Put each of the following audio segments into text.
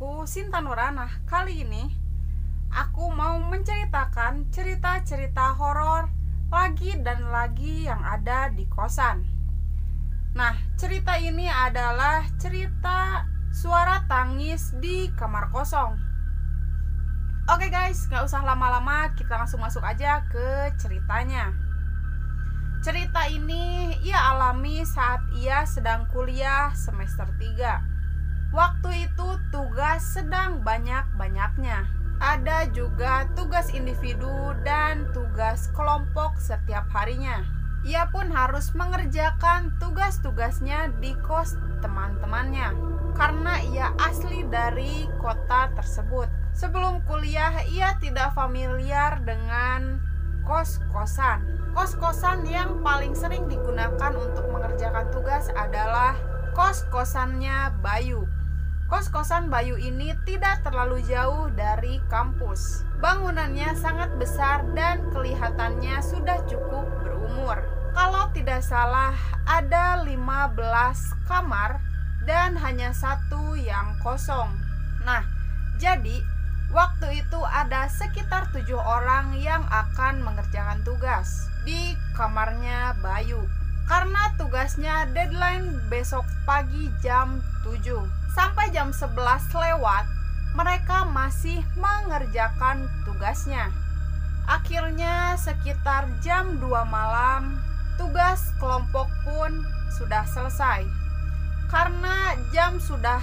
aku Sinta Nurana. Kali ini aku mau menceritakan cerita-cerita horor lagi dan lagi yang ada di kosan. Nah, cerita ini adalah cerita suara tangis di kamar kosong. Oke guys, gak usah lama-lama, kita langsung masuk aja ke ceritanya. Cerita ini ia alami saat ia sedang kuliah semester 3. Waktu itu tugas sedang banyak-banyaknya. Ada juga tugas individu dan tugas kelompok setiap harinya. Ia pun harus mengerjakan tugas-tugasnya di kos teman-temannya karena ia asli dari kota tersebut. Sebelum kuliah, ia tidak familiar dengan kos-kosan. Kos-kosan yang paling sering digunakan untuk mengerjakan tugas adalah kos-kosannya Bayu. Kos-kosan Bayu ini tidak terlalu jauh dari kampus. Bangunannya sangat besar dan kelihatannya sudah cukup berumur. Kalau tidak salah, ada 15 kamar dan hanya satu yang kosong. Nah, jadi waktu itu ada sekitar 7 orang yang akan mengerjakan tugas di kamarnya Bayu. Karena tugasnya deadline besok pagi jam 7. Sampai jam 11 lewat, mereka masih mengerjakan tugasnya. Akhirnya sekitar jam 2 malam, tugas kelompok pun sudah selesai. Karena jam sudah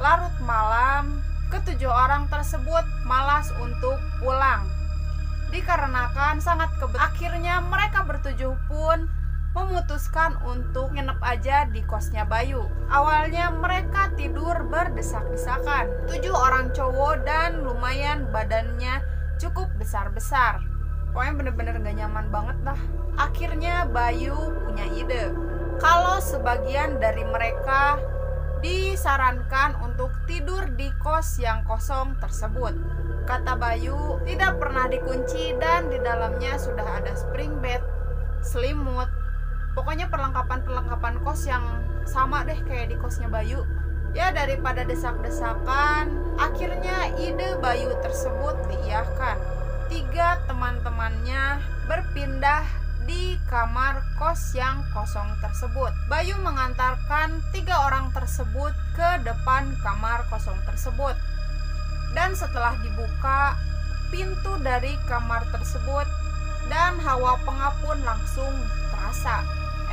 larut malam, ketujuh orang tersebut malas untuk pulang. Dikarenakan sangat akhirnya mereka bertujuh pun memutuskan untuk nginep aja di kosnya Bayu. Awalnya mereka tidur berdesak-desakan. 7 orang cowok dan lumayan badannya cukup besar-besar. Pokoknya bener-bener gak nyaman banget dah. Akhirnya Bayu punya ide. Kalau sebagian dari mereka disarankan untuk tidur di kos yang kosong tersebut. Kata Bayu, tidak pernah dikunci dan di dalamnya sudah ada spring bed, selimut. Pokoknya perlengkapan kos yang sama deh kayak di kosnya Bayu. Ya daripada desak-desakan, akhirnya ide Bayu tersebut diiyakan. 3 teman-temannya berpindah di kamar kos yang kosong tersebut. Bayu mengantarkan 3 orang tersebut ke depan kamar kosong tersebut. Dan setelah dibuka pintu dari kamar tersebut dan hawa pengap pun langsung terasa.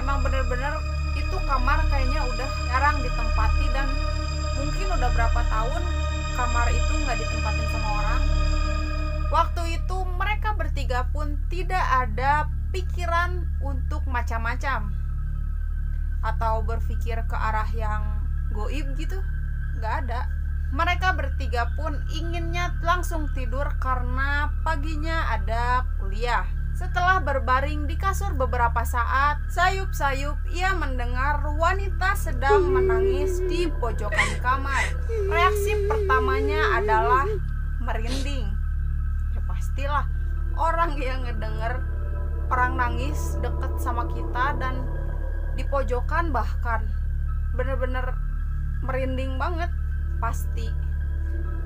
Emang bener-bener itu kamar kayaknya udah jarang ditempati dan mungkin udah berapa tahun kamar itu nggak ditempatin sama orang. Waktu itu mereka bertiga pun tidak ada pikiran untuk macam-macam atau berpikir ke arah yang goib gitu, nggak ada. Mereka bertiga pun inginnya langsung tidur karena paginya ada kuliah. Setelah berbaring di kasur beberapa saat, sayup-sayup ia mendengar wanita sedang menangis di pojokan kamar. Reaksi pertamanya adalah merinding. Ya pastilah, orang yang ngedenger orang nangis deket sama kita dan di pojokan bahkan bener-bener merinding banget, pasti.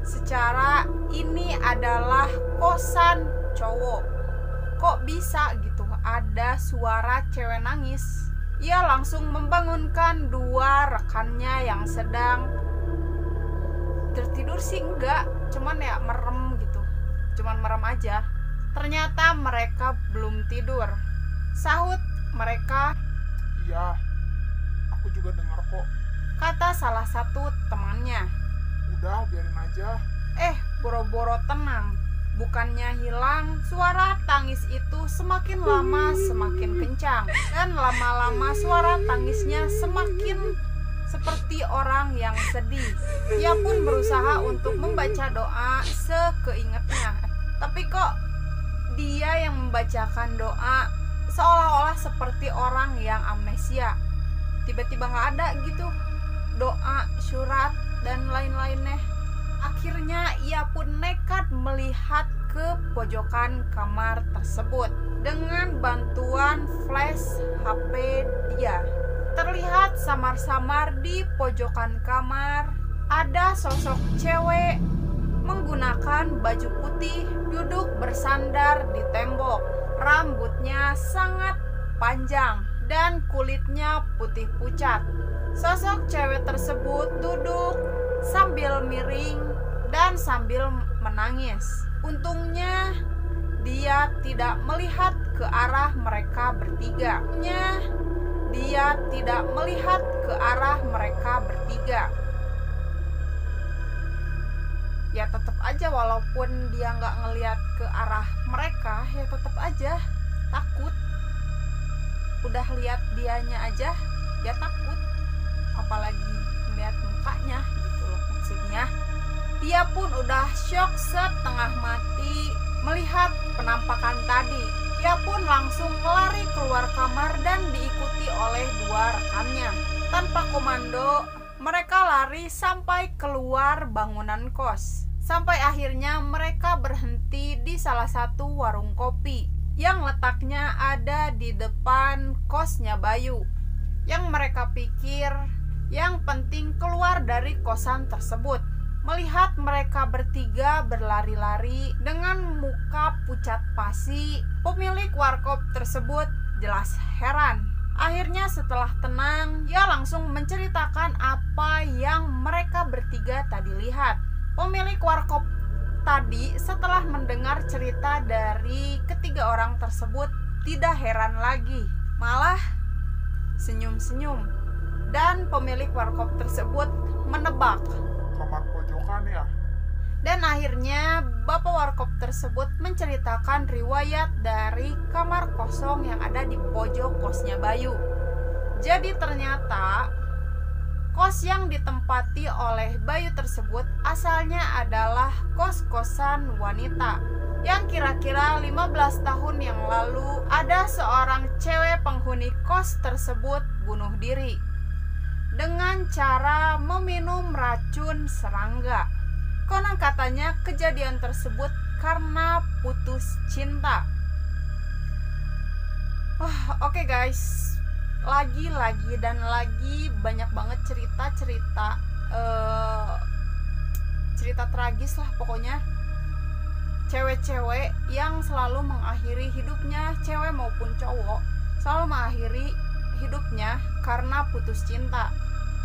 Secara ini adalah kosan cowok. Kok bisa gitu ada suara cewek nangis? Ia langsung membangunkan 2 rekannya yang sedang tertidur sih enggak, cuman ya merem gitu. Cuman merem aja. Ternyata mereka belum tidur. Sahut mereka, "Iya, aku juga dengar kok." Kata salah satu temannya. "Udah, biarin aja." Boro-boro tenang. Bukannya hilang, suara tangis itu semakin lama semakin kencang. Dan lama-lama suara tangisnya semakin seperti orang yang sedih. Ia pun berusaha untuk membaca doa sekeingetnya. Tapi kok dia yang membacakan doa seolah-olah seperti orang yang amnesia. Tiba-tiba gak ada gitu doa, surat, dan lain-lainnya. Akhirnya ia pun nekat melihat ke pojokan kamar tersebut. Dengan bantuan flash HP dia, terlihat samar-samar di pojokan kamar ada sosok cewek menggunakan baju putih duduk bersandar di tembok. Rambutnya sangat panjang dan kulitnya putih pucat. Sosok cewek tersebut duduk sambil miring dan sambil menangis. Untungnya dia tidak melihat ke arah mereka bertiga. Dia tidak melihat ke arah mereka bertiga. Ya tetap aja walaupun dia nggak ngelihat ke arah mereka, ya tetap aja takut. Udah lihat dianya aja ya takut, apalagi melihat mukanya gitu loh maksudnya. Dia pun udah syok setengah mati melihat penampakan tadi. Dia pun langsung lari keluar kamar dan diikuti oleh dua rekannya. Tanpa komando, mereka lari sampai keluar bangunan kos. Sampai akhirnya mereka berhenti di salah satu warung kopi yang letaknya ada di depan kosnya Bayu. Yang mereka pikir yang penting keluar dari kosan tersebut. Melihat mereka bertiga berlari-lari dengan muka pucat pasi, pemilik warkop tersebut jelas heran. Akhirnya setelah tenang, ia langsung menceritakan apa yang mereka bertiga tadi lihat. Pemilik warkop tadi setelah mendengar cerita dari ketiga orang tersebut tidak heran lagi, malah senyum-senyum. Dan pemilik warkop tersebut menebak Kamar pojokan ya? Dan akhirnya bapak warkop tersebut menceritakan riwayat dari kamar kosong yang ada di pojok kosnya Bayu. Jadi ternyata kos yang ditempati oleh Bayu tersebut asalnya adalah kos-kosan wanita. Yang kira-kira 15 tahun yang lalu ada seorang cewek penghuni kos tersebut bunuh diri dengan cara meminum racun serangga. Konon katanya kejadian tersebut karena putus cinta. Oke guys, lagi dan lagi banyak banget cerita tragis lah pokoknya. Cewek-cewek yang selalu mengakhiri hidupnya, cewek maupun cowok, selalu mengakhiri hidupnya karena putus cinta.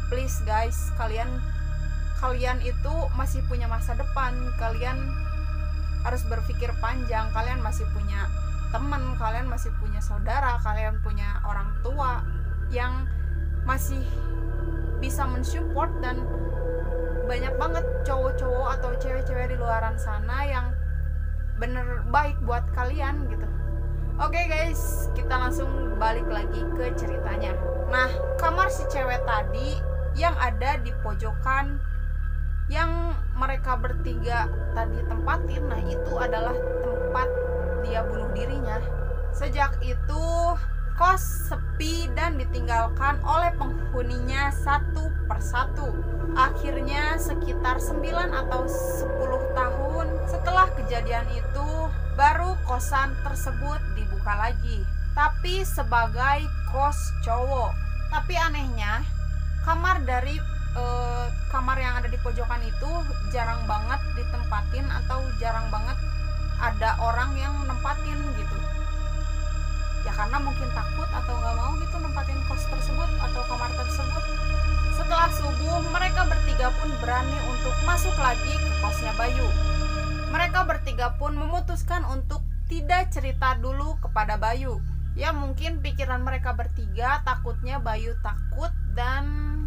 Please guys, kalian itu masih punya masa depan. Kalian harus berpikir panjang. Kalian masih punya teman, kalian masih punya saudara, kalian punya orang tua yang masih bisa mensupport. Dan banyak banget cowok-cowok atau cewek-cewek di luaran sana yang bener baik buat kalian gitu. Oke guys, kita langsung balik lagi ke ceritanya. Nah, kamar si cewek tadi yang ada di pojokan yang mereka bertiga tadi tempatin, nah itu adalah tempat dia bunuh dirinya. Sejak itu kos sepi dan ditinggalkan oleh penghuninya satu persatu. Akhirnya sekitar 9 atau 10 tahun setelah kejadian itu baru kosan tersebut dibuka lagi, tapi sebagai kos cowok. Tapi anehnya kamar yang ada di pojokan itu jarang banget ditempatin atau jarang banget ada orang yang nempatin gitu. Ya karena mungkin takut atau nggak mau gitu nempatin kos tersebut atau kamar tersebut. Setelah subuh, mereka bertiga pun berani untuk masuk lagi ke kosnya Bayu. Mereka bertiga pun memutuskan untuk tidak cerita dulu kepada Bayu. Ya mungkin pikiran mereka bertiga takutnya Bayu takut dan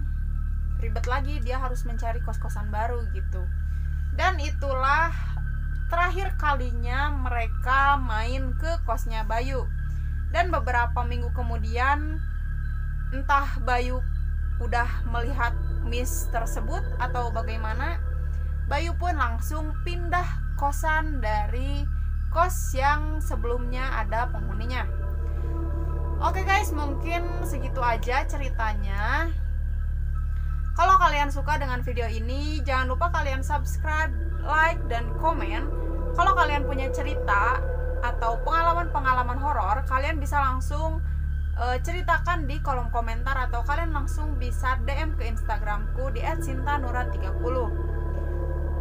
ribet lagi, dia harus mencari kos-kosan baru gitu. Dan itulah terakhir kalinya mereka main ke kosnya Bayu. Dan beberapa minggu kemudian, entah Bayu udah melihat miss tersebut atau bagaimana, Bayu pun langsung pindah kosan dari kos yang sebelumnya ada penghuninya. Oke guys, mungkin segitu aja ceritanya. Kalau kalian suka dengan video ini, jangan lupa kalian subscribe, like, dan komen. Kalau kalian punya cerita atau pengalaman-pengalaman horor, kalian bisa langsung ceritakan di kolom komentar, atau kalian langsung bisa DM ke Instagramku di @sintanura30.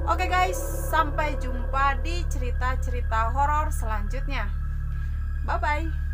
Oke guys, sampai jumpa di cerita-cerita horor selanjutnya. Bye bye.